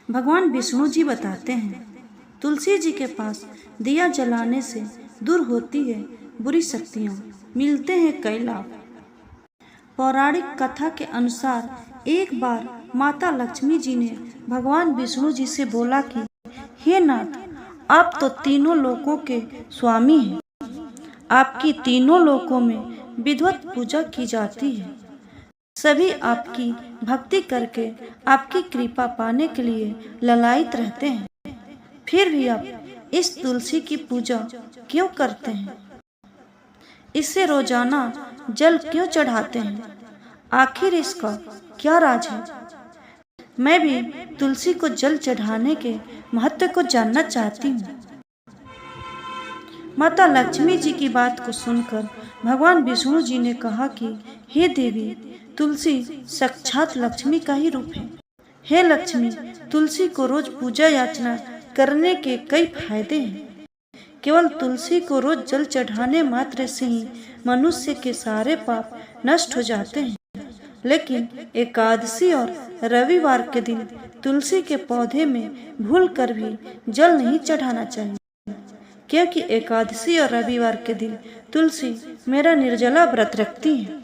भगवान विष्णु जी बताते हैं, तुलसी जी के पास दिया जलाने से दूर होती है बुरी शक्तियाँ, मिलते हैं कई लाभ। पौराणिक कथा के अनुसार एक बार माता लक्ष्मी जी ने भगवान विष्णु जी से बोला कि हे नाथ, आप तो तीनों लोकों के स्वामी हैं। आपकी तीनों लोकों में विधिवत पूजा की जाती है। सभी आपकी भक्ति करके आपकी कृपा पाने के लिए ललायित रहते हैं। फिर भी आप इस तुलसी की पूजा क्यों करते हैं? इससे रोजाना जल क्यों चढ़ाते हैं? आखिर इसका क्या राज है? मैं भी तुलसी को जल चढ़ाने के महत्व को जानना चाहती हूँ। माता लक्ष्मी जी की बात को सुनकर भगवान विष्णु जी ने कहा कि हे देवी, तुलसी साक्षात लक्ष्मी का ही रूप है। हे लक्ष्मी, तुलसी को रोज पूजा याचना करने के कई फायदे हैं। केवल तुलसी को रोज जल चढ़ाने मात्र से ही मनुष्य के सारे पाप नष्ट हो जाते हैं। लेकिन एकादशी और रविवार के दिन तुलसी के पौधे में भूल कर भी जल नहीं चढ़ाना चाहिए, क्योंकि एकादशी और रविवार के दिन तुलसी मेरा निर्जला व्रत रखती है।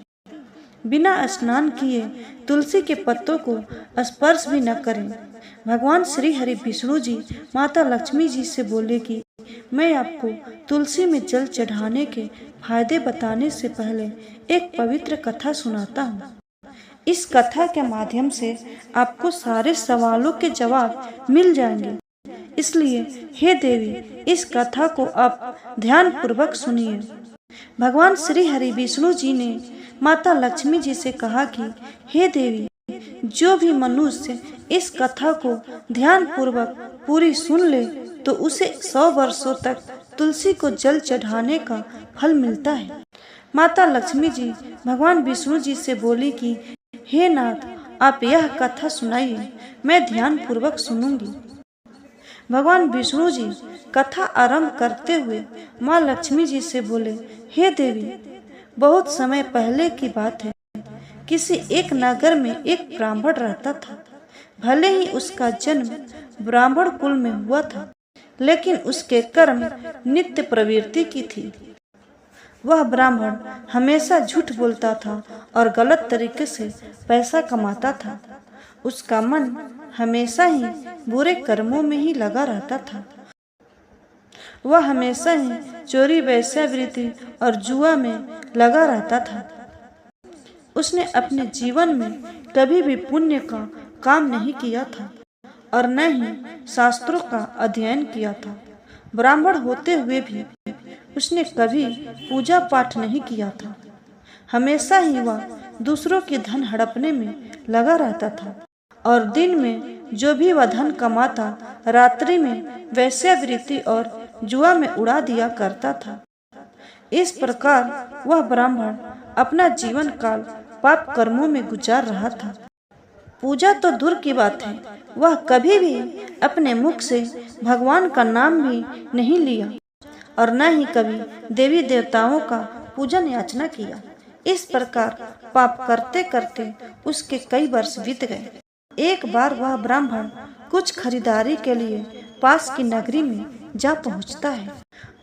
बिना स्नान किए तुलसी के पत्तों को स्पर्श भी न करें। भगवान श्री हरि विष्णु जी माता लक्ष्मी जी से बोले कि मैं आपको तुलसी में जल चढ़ाने के फायदे बताने से पहले एक पवित्र कथा सुनाता हूँ। इस कथा के माध्यम से आपको सारे सवालों के जवाब मिल जाएंगे। इसलिए हे देवी, इस कथा को आप ध्यान पूर्वक सुनिए। भगवान श्री हरि विष्णु जी ने माता लक्ष्मी जी से कहा कि हे देवी, जो भी मनुष्य इस कथा को ध्यान पूर्वक पूरी सुन ले तो उसे 100 वर्षों तक तुलसी को जल चढ़ाने का फल मिलता है। माता लक्ष्मी जी भगवान विष्णु जी से बोली कि हे नाथ, आप यह कथा सुनाइए, मैं ध्यान पूर्वक सुनूंगी। भगवान विष्णु जी कथा आरंभ करते हुए माँ लक्ष्मी जी से बोले, हे देवी, बहुत समय पहले की बात है। किसी एक नगर में एक ब्राह्मण रहता था। भले ही उसका जन्म ब्राह्मण कुल में हुआ था, लेकिन उसके कर्म नित्य प्रवृत्ति की थी। वह ब्राह्मण हमेशा झूठ बोलता था और गलत तरीके से पैसा कमाता था। उसका मन हमेशा ही बुरे कर्मों में ही लगा रहता था। वह हमेशा ही चोरी, वेश्यावृत्ति और जुआ में लगा रहता था। उसने अपने जीवन में कभी भी पुण्य का काम नहीं किया था और न ही शास्त्रों का अध्ययन किया था। ब्राह्मण होते हुए भी उसने कभी पूजा पाठ नहीं किया था। हमेशा ही वह दूसरों की धन हड़पने में लगा रहता था और दिन में जो भी वह धन कमाता, रात्रि में वेश्यावृत्ति और जुआ में उड़ा दिया करता था। इस प्रकार वह ब्राह्मण अपना जीवन काल पाप कर्मों में गुजार रहा था। पूजा तो दूर की बात है, वह कभी भी अपने मुख से भगवान का नाम भी नहीं लिया और न ही कभी देवी देवताओं का पूजन याचना किया। इस प्रकार पाप करते करते उसके कई वर्ष बीत गए। एक बार वह ब्राह्मण कुछ खरीदारी के लिए पास की नगरी में जा पहुंचता है।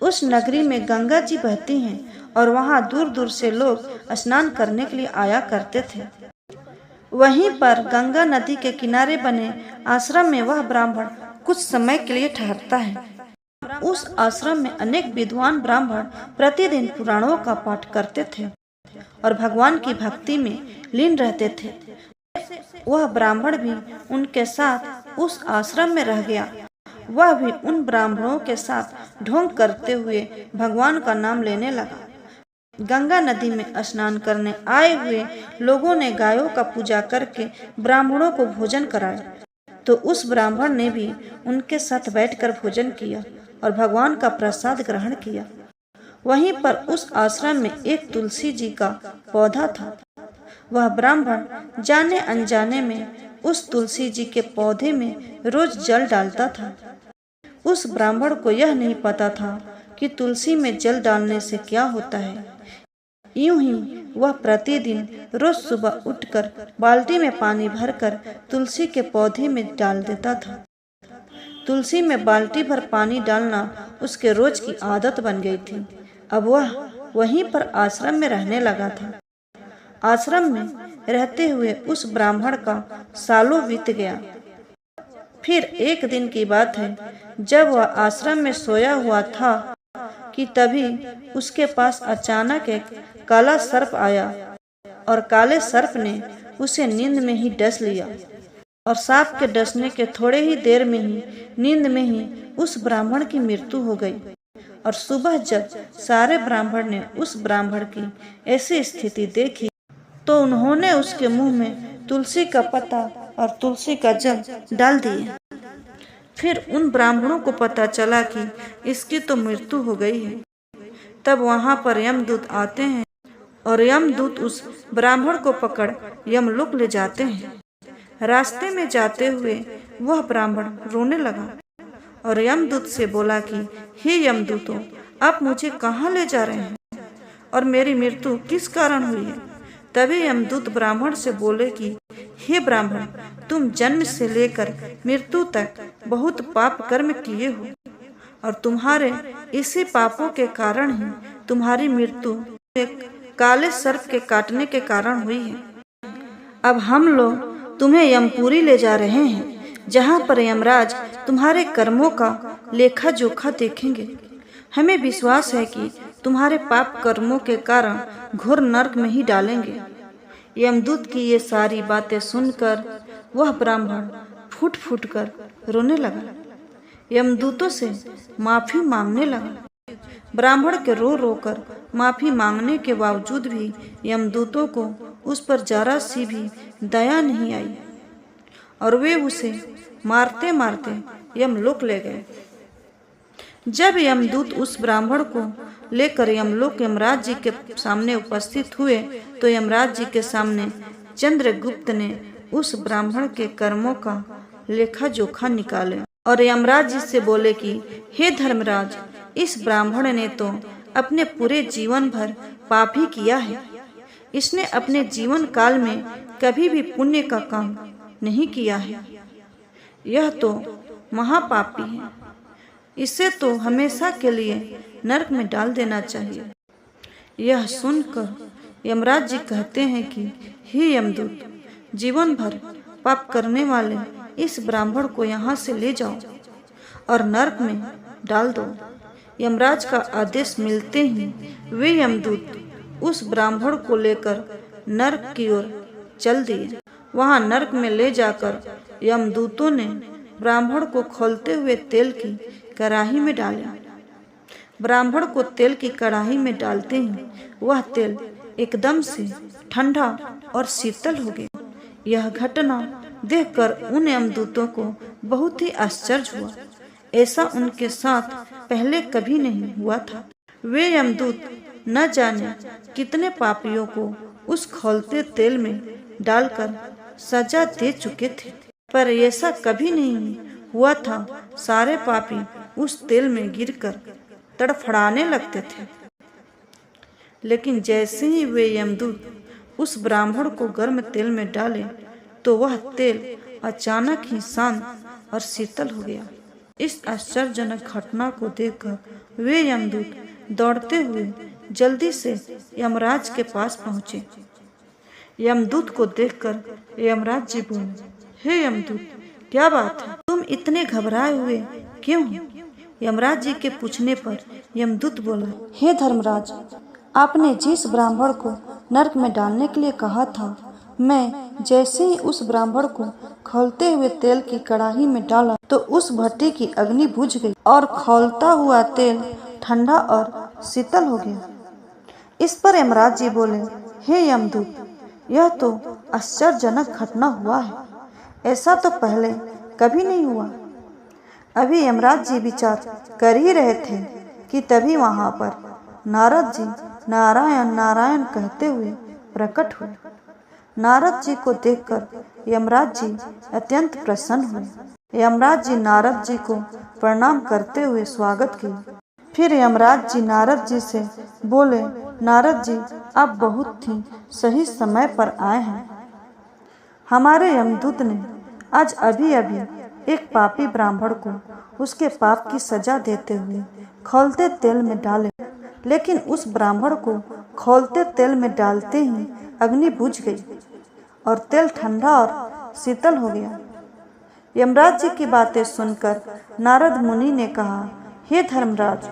उस नगरी में गंगा जी बहती हैं और वहां दूर दूर से लोग स्नान करने के लिए आया करते थे। वहीं पर गंगा नदी के किनारे बने आश्रम में वह ब्राह्मण कुछ समय के लिए ठहरता है। उस आश्रम में अनेक विद्वान ब्राह्मण प्रतिदिन पुराणों का पाठ करते थे और भगवान की भक्ति में लीन रहते थे। वह ब्राह्मण भी उनके साथ उस आश्रम में रह गया। वह भी उन ब्राह्मणों के साथ ढोंग करते हुए भगवान का नाम लेने लगा। गंगा नदी में स्नान करने आए हुए लोगों ने गायों का पूजा करके ब्राह्मणों को भोजन कराया, तो उस ब्राह्मण ने भी उनके साथ बैठकर भोजन किया और भगवान का प्रसाद ग्रहण किया। वहीं पर उस आश्रम में एक तुलसी जी का पौधा था। वह ब्राह्मण जाने अनजाने में उस तुलसी जी के पौधे में रोज जल डालता था। उस ब्राह्मण को यह नहीं पता था कि तुलसी में जल डालने से क्या होता है। यूं ही वह प्रतिदिन रोज सुबह उठकर बाल्टी में पानी भरकर तुलसी के पौधे में डाल देता था। तुलसी में बाल्टी भर पानी डालना उसके रोज की आदत बन गई थी। अब वह वहीं पर आश्रम में रहने लगा था। आश्रम में रहते हुए उस ब्राह्मण का सालों बीत गया। फिर एक दिन की बात है, जब वह आश्रम में सोया हुआ था कि तभी उसके पास अचानक एक काला सर्प आया और काले सर्प ने उसे नींद में ही डस लिया। और सांप के डसने के थोड़े ही देर में ही नींद में ही उस ब्राह्मण की मृत्यु हो गई। और सुबह जब सारे ब्राह्मण ने उस ब्राह्मण की ऐसी स्थिति देखी तो उन्होंने उसके मुंह में तुलसी का पत्ता और तुलसी का जल डाल दिए। फिर उन ब्राह्मणों को पता चला कि इसकी तो मृत्यु हो गई है। तब वहां पर यमदूत आते हैं और यमदूत उस ब्राह्मण को पकड़ यमलोक ले जाते हैं। रास्ते में जाते हुए वह ब्राह्मण रोने लगा और यमदूत से बोला कि हे यमदूतों, आप मुझे कहाँ ले जा रहे हैं और मेरी मृत्यु किस कारण हुई है। तभी यमदूत ब्राह्मण से बोले कि हे ब्राह्मण, तुम जन्म से लेकर मृत्यु तक बहुत पाप कर्म किए हो और तुम्हारे इसी पापों के कारण ही तुम्हारी मृत्यु एक काले सर्प के काटने के कारण हुई है। अब हम लोग तुम्हें यमपुरी ले जा रहे हैं, जहाँ पर यमराज तुम्हारे कर्मों का लेखा जोखा देखेंगे। हमें विश्वास है कि तुम्हारे पाप कर्मों के कारण घोर नरक में ही डालेंगे। यमदूत की ये सारी बातें सुनकर वह ब्राह्मण फूट फूट कर रोने लगा, यमदूतों से माफी मांगने लगा। ब्राह्मण के रो रो कर माफी मांगने के बावजूद भी यमदूतों को उस पर जरा सी भी दया नहीं आई और वे उसे मारते मारते यमलोक ले गए। जब यमदूत उस ब्राह्मण को लेकर यमलोक यमराज जी के सामने उपस्थित हुए तो यमराज जी के सामने चंद्रगुप्त ने उस ब्राह्मण के कर्मों का लेखा जोखा निकाले और यमराज जी से बोले कि हे धर्मराज, इस ब्राह्मण ने तो अपने पूरे जीवन भर पाप ही किया है। इसने अपने जीवन काल में कभी भी पुण्य का काम नहीं किया है। यह तो महापापी है। इसे तो हमेशा के लिए नरक में डाल देना चाहिए। यह सुनकर यमराज जी कहते हैं कि हे यमदूत, जीवन भर पाप करने वाले इस ब्राह्मण को यहाँ से ले जाओ और नरक में डाल दो। यमराज का आदेश मिलते ही वे यमदूत उस ब्राह्मण को लेकर नरक की ओर चल दिए। वहां नरक में ले जाकर यमदूतों ने ब्राह्मण को खौलते हुए तेल की कढ़ाई में डाला। ब्राह्मण को तेल की कढ़ाई में डालते ही वह तेल एकदम से ठंडा और शीतल हो गया। यह घटना देखकर उन यमदूतों को बहुत ही आश्चर्य हुआ। ऐसा उनके साथ पहले कभी नहीं हुआ था। वे यमदूत न जाने कितने पापियों को उस खौलते तेल में डालकर सजा दे चुके थे, पर ऐसा कभी नहीं हुआ था। सारे पापी उस तेल में गिरकर तड़फड़ाने लगते थे। लेकिन जैसे ही वे यमदूत उस ब्राह्मण को गर्म तेल में डाले तो वह तेल अचानक ही शांत और शीतल हो गया। इस आश्चर्यजनक घटना को देखकर वे यमदूत दौड़ते हुए जल्दी से यमराज के पास पहुंचे। यमदूत को देखकर यमराज जी बोले, हे यमदूत, क्या बात है, तुम इतने घबराए हुए क्यों हो? यमराज जी के पूछने पर यमदूत बोला, हे धर्मराज, आपने जिस ब्राह्मण को नरक में डालने के लिए कहा था, मैं जैसे ही उस ब्राह्मण को खौलते हुए तेल की कढ़ाई में डाला तो उस भट्टी की अग्नि बुझ गई और खौलता हुआ तेल ठंडा और शीतल हो गया। इस पर यमराज जी बोले, हे यमदूत, यह तो आश्चर्यजनक घटना हुआ है। ऐसा तो पहले कभी नहीं हुआ। अभी यमराज जी विचार कर ही रहे थे कि तभी वहां पर नारद जी नारायण नारायण कहते हुए प्रकट हुए। नारद जी को देखकर यमराज जी अत्यंत प्रसन्न हुए। यमराज जी नारद जी को प्रणाम करते हुए स्वागत किए। फिर यमराज जी नारद जी से बोले, नारद जी, आप बहुत ही सही समय पर आए हैं। हमारे यमदूत ने आज अभी अभी एक पापी ब्राह्मण को उसके पाप की सजा देते हुए खौलते तेल में डाले, लेकिन उस ब्राह्मण को खौलते तेल में डालते ही अग्नि बुझ गई और तेल ठंडा और शीतल हो गया। यमराज जी की बातें सुनकर नारद मुनि ने कहा, हे धर्मराज,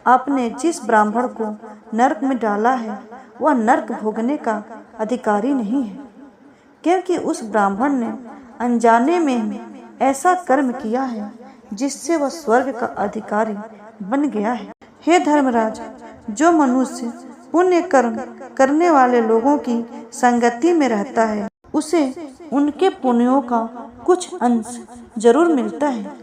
आपने जिस ब्राह्मण को नरक में डाला है वह नरक भोगने का अधिकारी नहीं है, क्योंकि उस ब्राह्मण ने अनजाने में ही ऐसा कर्म किया है जिससे वह स्वर्ग का अधिकारी बन गया है। हे धर्मराज, जो मनुष्य पुण्य कर्म करने वाले लोगों की संगति में रहता है उसे उनके पुण्यों का कुछ अंश जरूर मिलता है,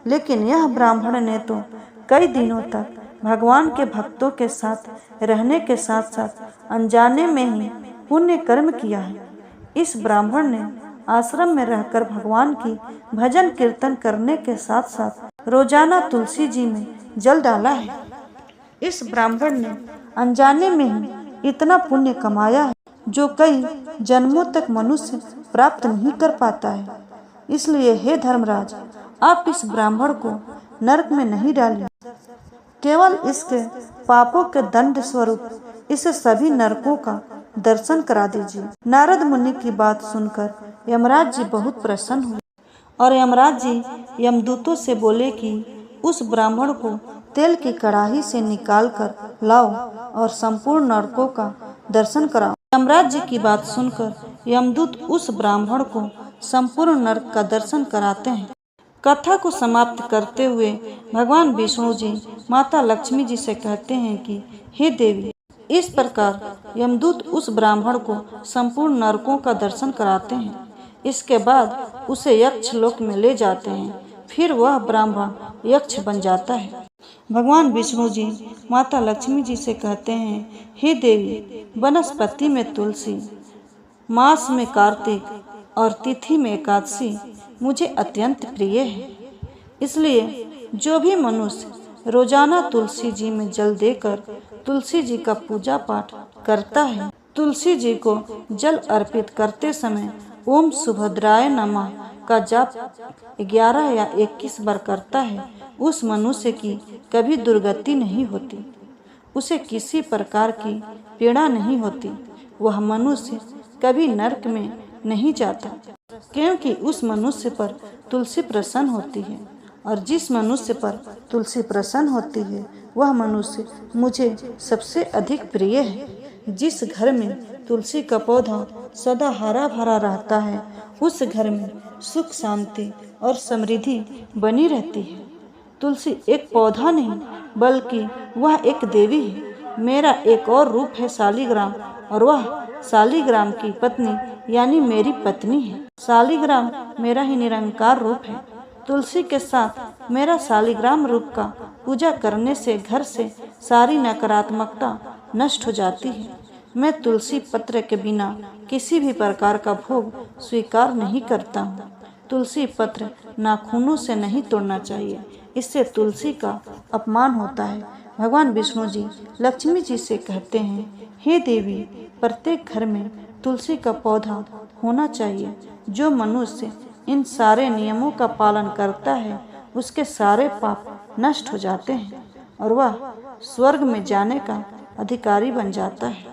लेकिन यह ब्राह्मण ने तो कई दिनों तक भगवान के भक्तों के साथ रहने के साथ साथ अनजाने में ही पुण्य कर्म किया है। इस ब्राह्मण ने आश्रम में रहकर भगवान की भजन कीर्तन करने के साथ साथ रोजाना तुलसी जी में जल डाला है। इस ब्राह्मण ने अनजाने में ही इतना पुण्य कमाया है जो कई जन्मों तक मनुष्य प्राप्त नहीं कर पाता है। इसलिए हे धर्मराज, आप इस ब्राह्मण को नरक में नहीं डालिए, केवल इसके पापों के दंड स्वरूप इसे सभी नरकों का दर्शन करा दीजिए। नारद मुनि की बात सुनकर यमराज जी बहुत प्रसन्न हुए और यमराज जी यमदूतों से बोले कि उस ब्राह्मण को तेल की कड़ाही से निकाल कर लाओ और संपूर्ण नरकों का दर्शन कराओ। यमराज जी की बात सुनकर यमदूत उस ब्राह्मण को संपूर्ण नरक का दर्शन कराते हैं। कथा को समाप्त करते हुए भगवान विष्णु जी माता लक्ष्मी जी से कहते हैं कि हे देवी, इस प्रकार यमदूत उस ब्राह्मण को संपूर्ण नरकों का दर्शन कराते हैं। इसके बाद उसे यक्ष लोक में ले जाते हैं, फिर वह ब्राह्मण यक्ष बन जाता है। भगवान विष्णु जी माता लक्ष्मी जी से कहते हैं, हे देवी, वनस्पति में तुलसी, मास में कार्तिक और तिथि में एकादशी मुझे अत्यंत प्रिय है। इसलिए जो भी मनुष्य रोजाना तुलसी जी में जल देकर तुलसी जी का पूजा पाठ करता है, तुलसी जी को जल अर्पित करते समय ओम सुभद्राय नमः का जाप 11 या 21 बार करता है, उस मनुष्य की कभी दुर्गति नहीं होती, उसे किसी प्रकार की पीड़ा नहीं होती, वह मनुष्य कभी नरक में नहीं जाता, क्योंकि उस मनुष्य पर तुलसी प्रसन्न होती है। और जिस मनुष्य पर तुलसी प्रसन्न होती है वह मनुष्य मुझे सबसे अधिक प्रिय है। जिस घर में तुलसी का पौधा सदा हरा भरा रहता है उस घर में सुख शांति और समृद्धि बनी रहती है। तुलसी एक पौधा नहीं बल्कि वह एक देवी है। मेरा एक और रूप है शालिग्राम, और वह शालिग्राम की पत्नी यानी मेरी पत्नी है। शालिग्राम मेरा ही निरंकार रूप है। तुलसी के साथ मेरा शालिग्राम रूप का पूजा करने से घर से सारी नकारात्मकता नष्ट हो जाती है। मैं तुलसी पत्र के बिना किसी भी प्रकार का भोग स्वीकार नहीं करता हूँ। तुलसी पत्र नाखूनों से नहीं तोड़ना चाहिए, इससे तुलसी का अपमान होता है। भगवान विष्णु जी लक्ष्मी जी से कहते हैं, हे देवी, प्रत्येक घर में तुलसी का पौधा होना चाहिए। जो मनुष्य इन सारे नियमों का पालन करता है उसके सारे पाप नष्ट हो जाते हैं और वह स्वर्ग में जाने का अधिकारी बन जाता है।